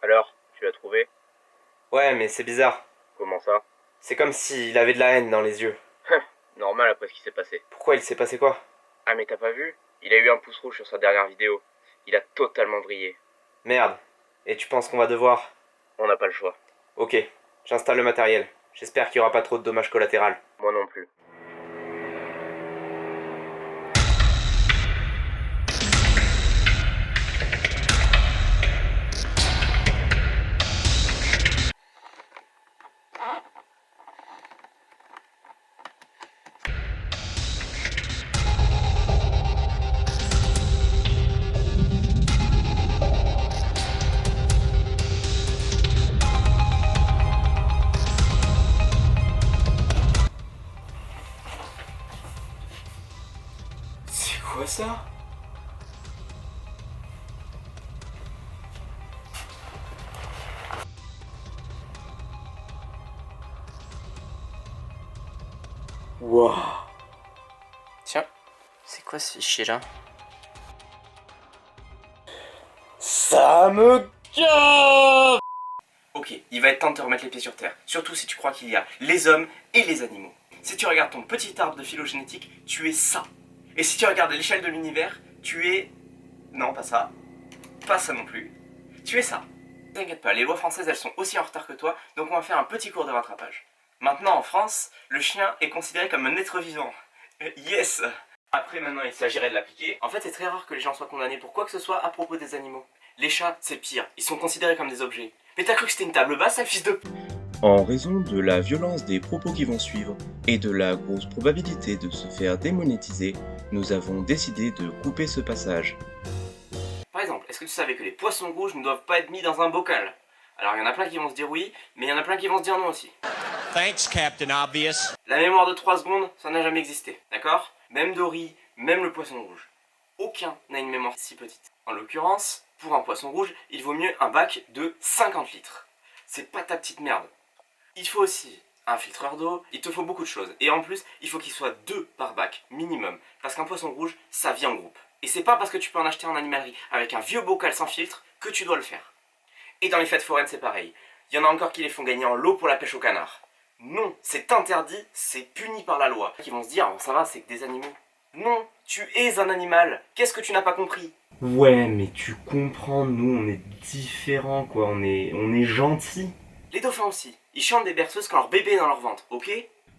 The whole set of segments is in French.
Alors, tu l'as trouvé? Ouais, mais c'est bizarre. Comment ça? C'est comme s'il avait de la haine dans les yeux. Normal après ce qui s'est passé. Pourquoi il s'est passé quoi? Ah mais t'as pas vu? Il a eu un pouce rouge sur sa dernière vidéo. Il a totalement brillé. Merde. Et tu penses qu'on va devoir... On n'a pas le choix. Ok, j'installe le matériel. J'espère qu'il y aura pas trop de dommages collatéraux. Moi non plus. C'est quoi ça? Wouah. Tiens, c'est quoi ce fichier là? Ça me gave. Ok, il va être temps de te remettre les pieds sur terre. Surtout si tu crois qu'il y a les hommes et les animaux. Si tu regardes ton petit arbre de phylogénétique, tu es ça. Et si tu regardes l'échelle de l'univers, tu es... Non, pas ça. Pas ça non plus. Tu es ça. T'inquiète pas, les lois françaises, elles sont aussi en retard que toi, donc on va faire un petit cours de rattrapage. Maintenant, en France, le chien est considéré comme un être vivant. Yes. Après, maintenant, il s'agirait de l'appliquer. En fait, c'est très rare que les gens soient condamnés pour quoi que ce soit à propos des animaux. Les chats, c'est pire. Ils sont considérés comme des objets. Mais t'as cru que c'était une table basse, sale fils de... En raison de la violence des propos qui vont suivre et de la grosse probabilité de se faire démonétiser, nous avons décidé de couper ce passage. Par exemple, est-ce que tu savais que les poissons rouges ne doivent pas être mis dans un bocal? Alors, il y en a plein qui vont se dire oui, mais il y en a plein qui vont se dire non aussi. Thanks, Captain Obvious. La mémoire de 3 secondes, ça n'a jamais existé, d'accord? Même Dory, même le poisson rouge. Aucun n'a une mémoire si petite. En l'occurrence, pour un poisson rouge, il vaut mieux un bac de 50 litres. C'est pas ta petite merde. Il faut aussi un filtreur d'eau, il te faut beaucoup de choses. Et en plus, il faut qu'il soit 2 par bac, minimum. Parce qu'un poisson rouge, ça vit en groupe. Et c'est pas parce que tu peux en acheter en animalerie avec un vieux bocal sans filtre que tu dois le faire. Et dans les fêtes foraines, c'est pareil. Il y en a encore qui les font gagner en lot pour la pêche au canard. Non, c'est interdit, c'est puni par la loi. Ils vont se dire, oh, ça va, c'est que des animaux. Non, tu es un animal. Qu'est-ce que tu n'as pas compris? Ouais, mais tu comprends, nous on est différents quoi, on est gentils. Les dauphins aussi. Ils chantent des berceuses quand leur bébé est dans leur ventre, ok?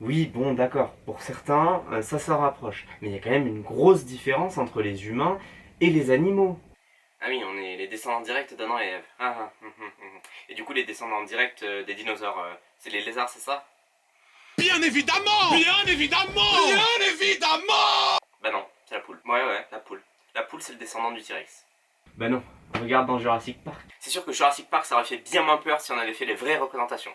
Oui, bon d'accord, pour certains, ça s'en rapproche. Mais il y a quand même une grosse différence entre les humains et les animaux. Ah oui, on est les descendants directs d'Adam et Ève. Et du coup, les descendants directs des dinosaures, c'est les lézards, c'est ça? Bien évidemment! Bien évidemment! Bien évidemment! Bah non, c'est la poule. Ouais, la poule. La poule, c'est le descendant du T-Rex. Bah non, regarde dans Jurassic Park. C'est sûr que Jurassic Park, ça aurait fait bien moins peur si on avait fait les vraies représentations.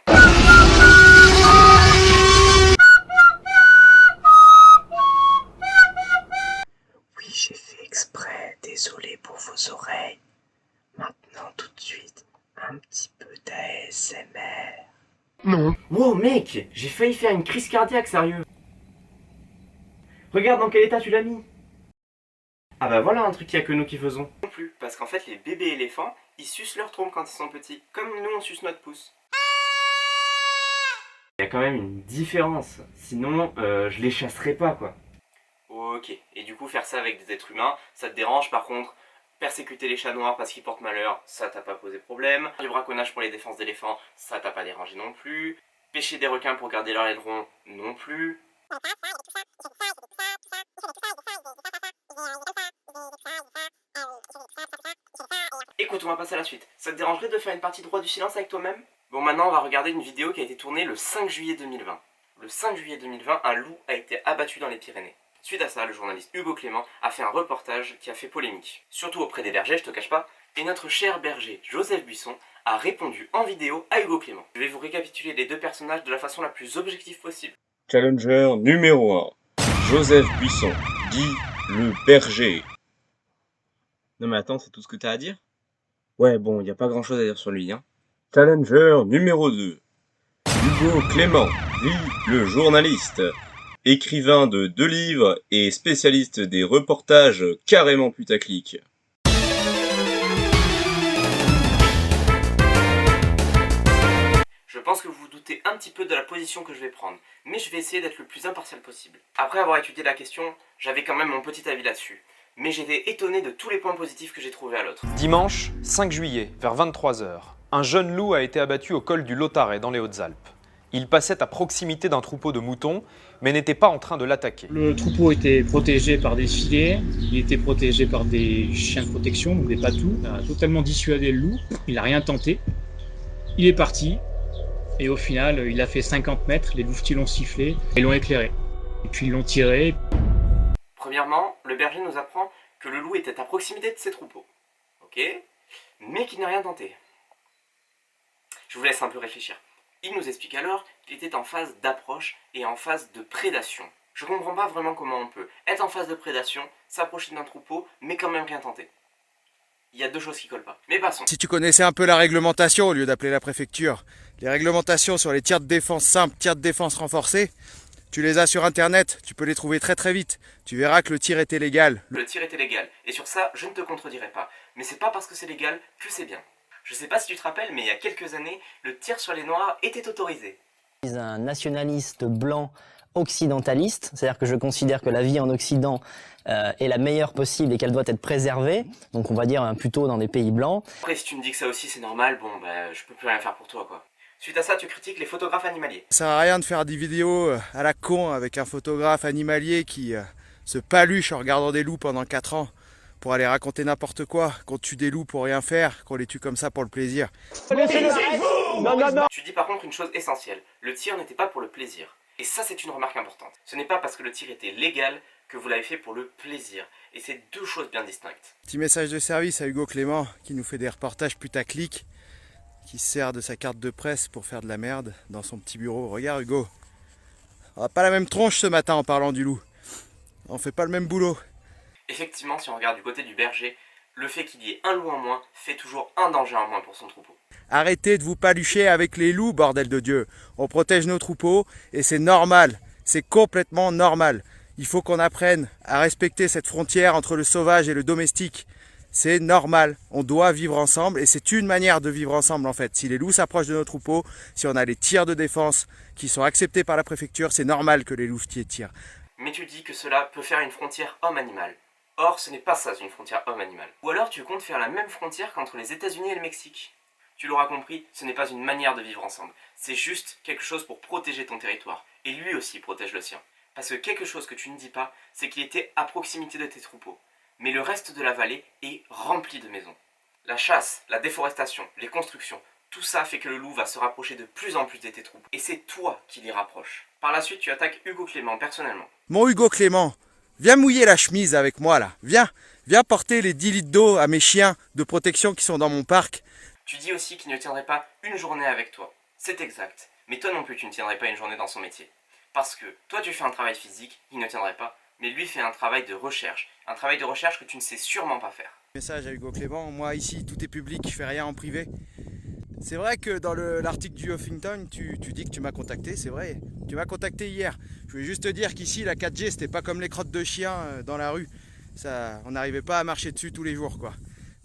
Oui, j'ai fait exprès, désolé pour vos oreilles. Maintenant, tout de suite, un petit peu d'ASMR. Wow mec, j'ai failli faire une crise cardiaque, sérieux. Regarde dans quel état tu l'as mis. Ah bah voilà un truc qu'il y a que nous qui faisons. Non plus, parce qu'en fait, les bébés éléphants, ils sucent leur trompe quand ils sont petits, comme nous on suce notre pouce. Il y a quand même une différence, sinon je les chasserais pas quoi. Ok, et du coup, faire ça avec des êtres humains, ça te dérange par contre? Persécuter les chats noirs parce qu'ils portent malheur, ça t'a pas posé problème. Du braconnage pour les défenses d'éléphants, ça t'a pas dérangé non plus. Pêcher des requins pour garder leur aileron, non plus. Écoute, on va passer à la suite. Ça te dérangerait de faire une partie de droit du silence avec toi-même? Bon, maintenant on va regarder une vidéo qui a été tournée le 5 juillet 2020. Le 5 juillet 2020, un loup a été abattu dans les Pyrénées. Suite à ça, le journaliste Hugo Clément a fait un reportage qui a fait polémique. Surtout auprès des bergers, je te cache pas. Et notre cher berger, Joseph Buisson, a répondu en vidéo à Hugo Clément. Je vais vous récapituler les deux personnages de la façon la plus objective possible. Challenger numéro 1. Joseph Buisson, dit le berger. Non mais attends, c'est tout ce que t'as à dire? Ouais bon, y a pas grand chose à dire sur lui hein. Challenger numéro 2. Hugo Clément, dit le journaliste. Écrivain de 2 livres et spécialiste des reportages carrément putaclic. pense que vous vous doutez un petit peu de la position que je vais prendre, mais je vais essayer d'être le plus impartial possible. Après avoir étudié la question, j'avais quand même mon petit avis là-dessus, mais j'étais étonné de tous les points positifs que j'ai trouvés à l'autre. Dimanche 5 juillet, vers 23 h, un jeune loup a été abattu au col du Lautaret dans les Hautes-Alpes. Il passait à proximité d'un troupeau de moutons, mais n'était pas en train de l'attaquer. Le troupeau était protégé par des filets, il était protégé par des chiens de protection, donc des patous. Il a totalement dissuadé le loup, il n'a rien tenté. Il est parti, et au final, il a fait 50 mètres, les louvetiers l'ont sifflé, et l'ont éclairé. Et puis ils l'ont tiré. Premièrement, le berger nous apprend que le loup était à proximité de ses troupeaux. Ok, mais qu'il n'a rien tenté. Je vous laisse un peu réfléchir. Il nous explique alors qu'il était en phase d'approche et en phase de prédation. Je comprends pas vraiment comment on peut être en phase de prédation, s'approcher d'un troupeau, mais quand même rien tenter. Il y a deux choses qui collent pas. Mais passons. Si tu connaissais un peu la réglementation au lieu d'appeler la préfecture, les réglementations sur les tirs de défense simples, tirs de défense renforcés, tu les as sur internet, tu peux les trouver très très vite. Tu verras que le tir était légal. Le tir était légal, et sur ça, je ne te contredirai pas. Mais c'est pas parce que c'est légal que c'est bien. Je sais pas si tu te rappelles, mais il y a quelques années, le tir sur les noirs était autorisé. Je suis un nationaliste blanc occidentaliste, c'est-à-dire que je considère que la vie en Occident est la meilleure possible et qu'elle doit être préservée, donc on va dire plutôt dans des pays blancs. Après, si tu me dis que ça aussi c'est normal, bon bah je peux plus rien faire pour toi quoi. Suite à ça, tu critiques les photographes animaliers. Ça sert à rien de faire des vidéos à la con avec un photographe animalier qui se paluche en regardant des loups pendant 4 ans pour aller raconter n'importe quoi, qu'on tue des loups pour rien faire, qu'on les tue comme ça pour le plaisir. Tu dis par contre une chose essentielle, le tir n'était pas pour le plaisir. Et ça c'est une remarque importante. Ce n'est pas parce que le tir était légal que vous l'avez fait pour le plaisir. Et c'est deux choses bien distinctes. Petit message de service à Hugo Clément qui nous fait des reportages putaclic, qui se sert de sa carte de presse pour faire de la merde dans son petit bureau. Regarde Hugo, on n'a pas la même tronche ce matin en parlant du loup. On fait pas le même boulot. Effectivement, si on regarde du côté du berger, le fait qu'il y ait un loup en moins fait toujours un danger en moins pour son troupeau. Arrêtez de vous palucher avec les loups, bordel de Dieu. On protège nos troupeaux et c'est normal. C'est complètement normal. Il faut qu'on apprenne à respecter cette frontière entre le sauvage et le domestique. C'est normal. On doit vivre ensemble et c'est une manière de vivre ensemble en fait. Si les loups s'approchent de nos troupeaux, si on a les tirs de défense qui sont acceptés par la préfecture, c'est normal que les louvetiers tirent. Mais tu dis que cela peut faire une frontière homme-animal. Or, ce n'est pas ça une frontière homme-animal. Ou alors tu comptes faire la même frontière qu'entre les États-Unis et le Mexique. Tu l'auras compris, ce n'est pas une manière de vivre ensemble. C'est juste quelque chose pour protéger ton territoire. Et lui aussi protège le sien. Parce que quelque chose que tu ne dis pas, c'est qu'il était à proximité de tes troupeaux. Mais le reste de la vallée est rempli de maisons. La chasse, la déforestation, les constructions, tout ça fait que le loup va se rapprocher de plus en plus de tes troupeaux. Et c'est toi qui l'y rapproches. Par la suite, tu attaques Hugo Clément personnellement. Mon Hugo Clément, viens mouiller la chemise avec moi là. Viens porter les 10 litres d'eau à mes chiens de protection qui sont dans mon parc. Tu dis aussi qu'il ne tiendrait pas une journée avec toi. C'est exact. Mais toi non plus, tu ne tiendrais pas une journée dans son métier. Parce que toi, tu fais un travail physique, il ne tiendrait pas. Mais lui fait un travail de recherche. Un travail de recherche que tu ne sais sûrement pas faire. Message à Hugo Clément, moi ici, tout est public, je fais rien en privé. C'est vrai que dans l'article du Huffington, tu dis que tu m'as contacté, c'est vrai. Tu m'as contacté hier. Je voulais juste te dire qu'ici, la 4G, c'était pas comme les crottes de chiens dans la rue. On n'arrivait pas à marcher dessus tous les jours, quoi.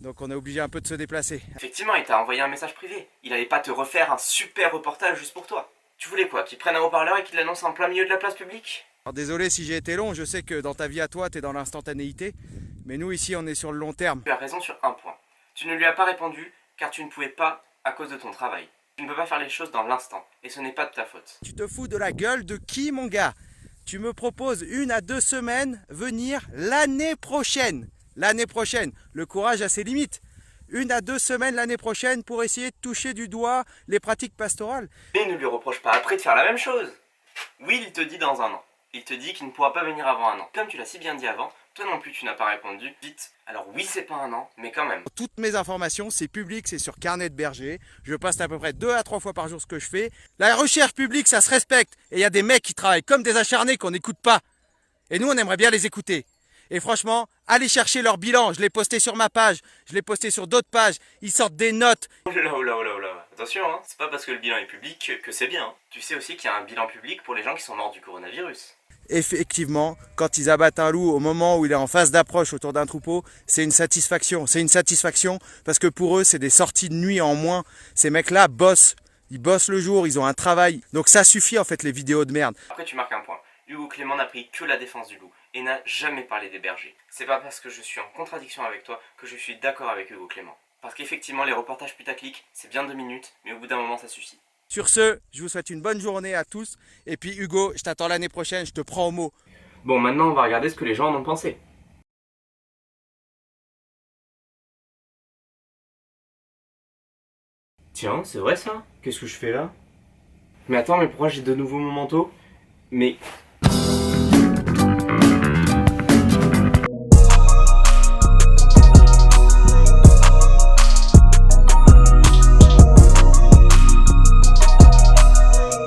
Donc on est obligé un peu de se déplacer. Effectivement, il t'a envoyé un message privé. Il allait pas te refaire un super reportage juste pour toi. Tu voulais quoi? Qu'il prenne un haut-parleur et qu'il l'annonce en plein milieu de la place publique? Alors désolé si j'ai été long, je sais que dans ta vie à toi, t'es dans l'instantanéité. Mais nous ici, on est sur le long terme. Tu as raison sur un point. Tu ne lui as pas répondu car tu ne pouvais pas à cause de ton travail. Tu ne peux pas faire les choses dans l'instant et ce n'est pas de ta faute. Tu te fous de la gueule de qui, mon gars? Tu me proposes 1 à 2 semaines venir l'année prochaine. L'année prochaine. Le courage a ses limites. 1 à 2 semaines l'année prochaine pour essayer de toucher du doigt les pratiques pastorales. Mais ne lui reproche pas après de faire la même chose. Oui, il te dit dans 1 an. Il te dit qu'il ne pourra pas venir avant 1 an. Comme tu l'as si bien dit avant, toi non plus tu n'as pas répondu vite. Alors oui, c'est pas 1 an, mais quand même. Toutes mes informations, c'est public, c'est sur carnet de berger. Je poste à peu près 2 à 3 fois par jour ce que je fais. La recherche publique, ça se respecte. Et il y a des mecs qui travaillent comme des acharnés qu'on n'écoute pas. Et nous, on aimerait bien les écouter. Et franchement, allez chercher leur bilan. Je l'ai posté sur ma page, je l'ai posté sur d'autres pages. Ils sortent des notes. Oula. Attention, hein. C'est pas parce que le bilan est public que c'est bien. Tu sais aussi qu'il y a un bilan public pour les gens qui sont morts du coronavirus. Effectivement, quand ils abattent un loup au moment où il est en phase d'approche autour d'un troupeau, c'est une satisfaction. C'est une satisfaction parce que pour eux, c'est des sorties de nuit en moins. Ces mecs-là bossent Ils bossent le jour, ils ont un travail. Donc ça suffit en fait les vidéos de merde. Après tu marques un point. Hugo Clément n'a pris que la défense du loup et n'a jamais parlé des bergers. C'est pas parce que je suis en contradiction avec toi que je suis d'accord avec Hugo Clément. Parce qu'effectivement les reportages putaclic c'est bien 2 minutes, mais au bout d'un moment ça suffit. Sur ce, je vous souhaite une bonne journée à tous. Et puis Hugo, je t'attends l'année prochaine, je te prends au mot. Bon, maintenant on va regarder ce que les gens en ont pensé. Tiens, c'est vrai ça? Qu'est-ce que je fais là? Mais attends, mais pourquoi j'ai de nouveau mon manteau? Mais